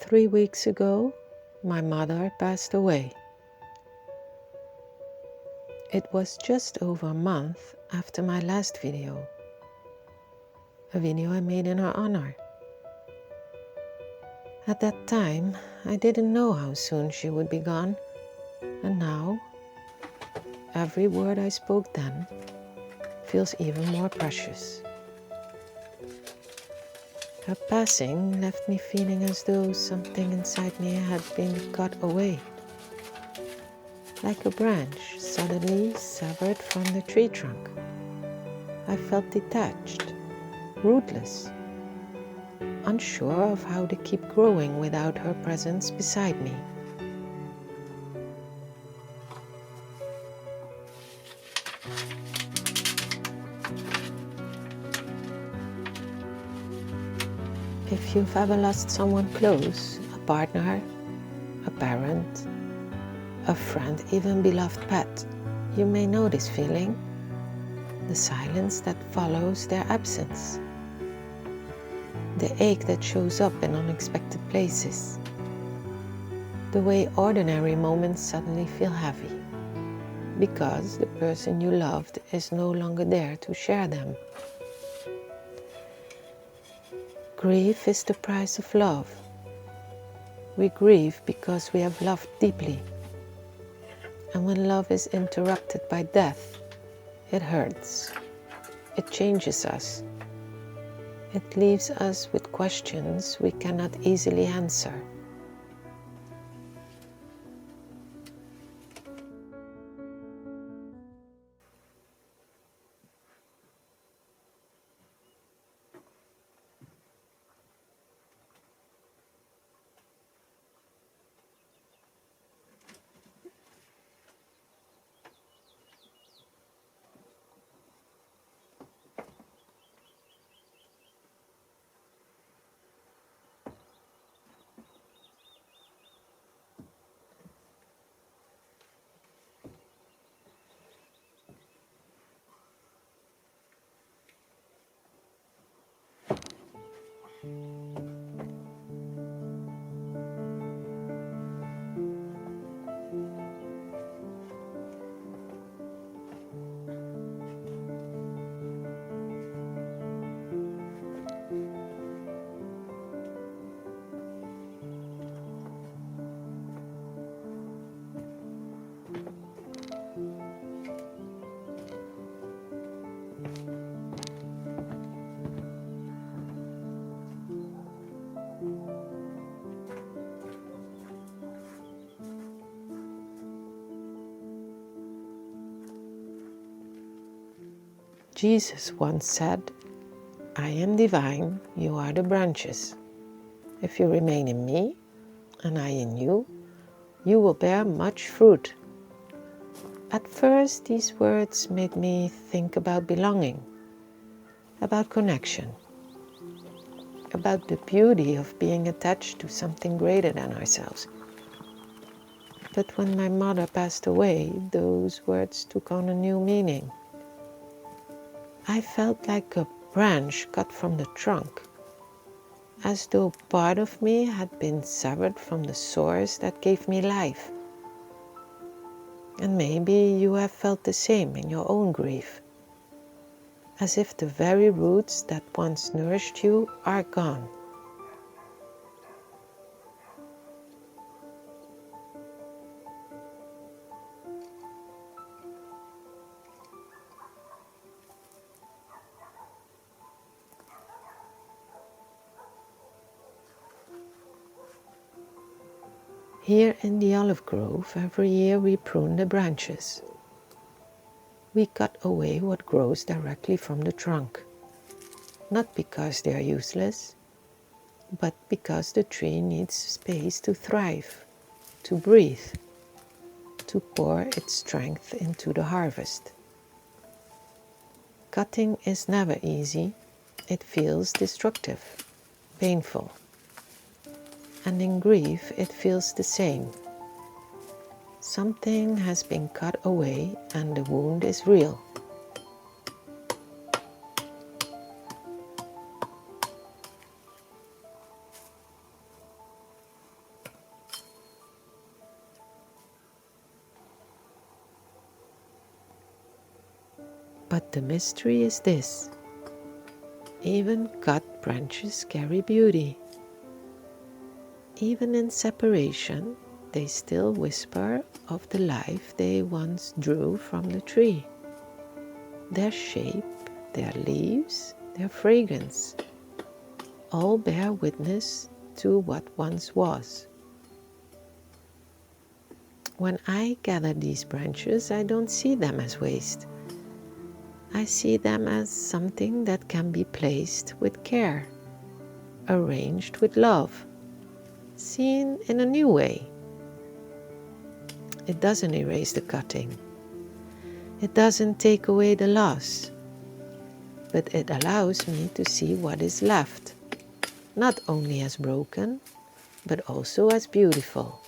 3 weeks ago, my mother passed away. It was just over a month after my last video, a video I made in her honor. At that time, I didn't know how soon she would be gone, and now, every word I spoke then feels even more precious. Her passing left me feeling as though something inside me had been cut away, like a branch suddenly severed from the tree trunk. I felt detached, rootless, unsure of how to keep growing without her presence beside me. If you've ever lost someone close, a partner, a parent, a friend, even beloved pet, you may know this feeling, the silence that follows their absence, the ache that shows up in unexpected places, the way ordinary moments suddenly feel heavy, because the person you loved is no longer there to share them. Grief is the price of love. We grieve because we have loved deeply. And when love is interrupted by death, it hurts. It changes us. It leaves us with questions we cannot easily answer. Jesus once said, "I am divine, you are the branches. If you remain in me, and I in you, you will bear much fruit." At first, these words made me think about belonging, about connection, about the beauty of being attached to something greater than ourselves. But when my mother passed away, those words took on a new meaning. I felt like a branch cut from the trunk, as though part of me had been severed from the source that gave me life. And maybe you have felt the same in your own grief, as if the very roots that once nourished you are gone. Here in the olive grove, every year we prune the branches. We cut away what grows directly from the trunk, not because they are useless, but because the tree needs space to thrive, to breathe, to pour its strength into the harvest. Cutting is never easy. It feels destructive, painful. And in grief, it feels the same. Something has been cut away and the wound is real. But the mystery is this: even cut branches carry beauty. Even in separation, they still whisper of the life they once drew from the tree. Their shape, their leaves, their fragrance, all bear witness to what once was. When I gather these branches, I don't see them as waste. I see them as something that can be placed with care, arranged with love, seen in a new way. It doesn't erase the cutting. It doesn't take away the loss, but it allows me to see what is left, not only as broken, but also as beautiful.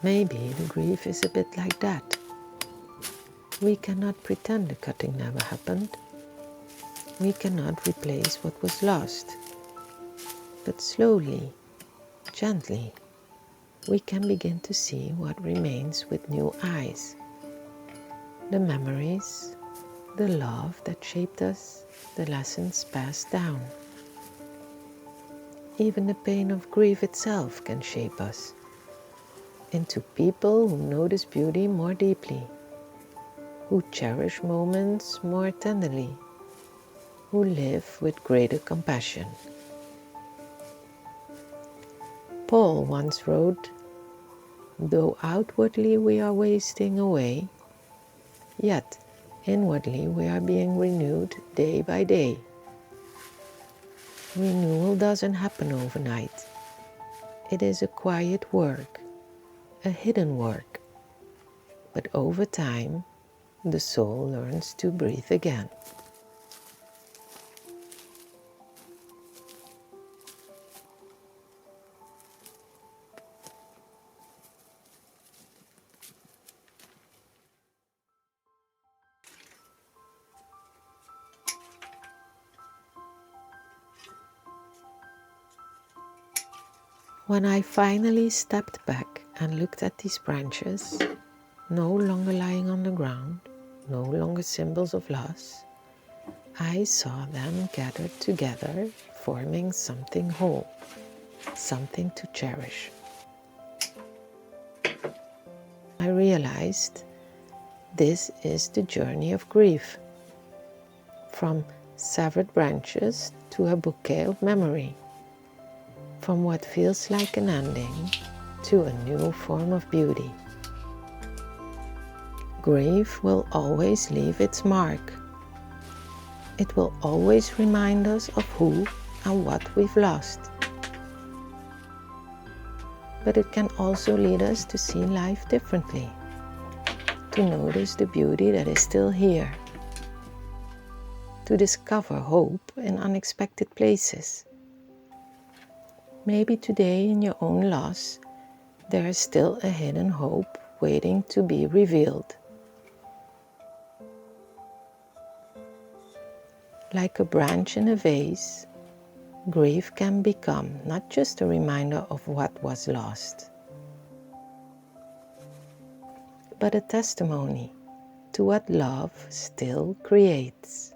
Maybe the grief is a bit like that. We cannot pretend the cutting never happened. We cannot replace what was lost. But slowly, gently, we can begin to see what remains with new eyes. The memories, the love that shaped us, the lessons passed down. Even the pain of grief itself can shape us into people who notice beauty more deeply, who cherish moments more tenderly, who live with greater compassion. Paul once wrote, "Though outwardly we are wasting away, yet inwardly we are being renewed day by day." Renewal doesn't happen overnight. It is a quiet work, a hidden work. But over time, the soul learns to breathe again. When I finally stepped back and looked at these branches, no longer lying on the ground, no longer symbols of loss, I saw them gathered together, forming something whole, something to cherish. I realized this is the journey of grief, from severed branches to a bouquet of memory, from what feels like an ending to a new form of beauty. Grief will always leave its mark. It will always remind us of who and what we've lost. But it can also lead us to see life differently, to notice the beauty that is still here, to discover hope in unexpected places. Maybe today in your own loss, there is still a hidden hope waiting to be revealed. Like a branch in a vase, grief can become not just a reminder of what was lost, but a testimony to what love still creates.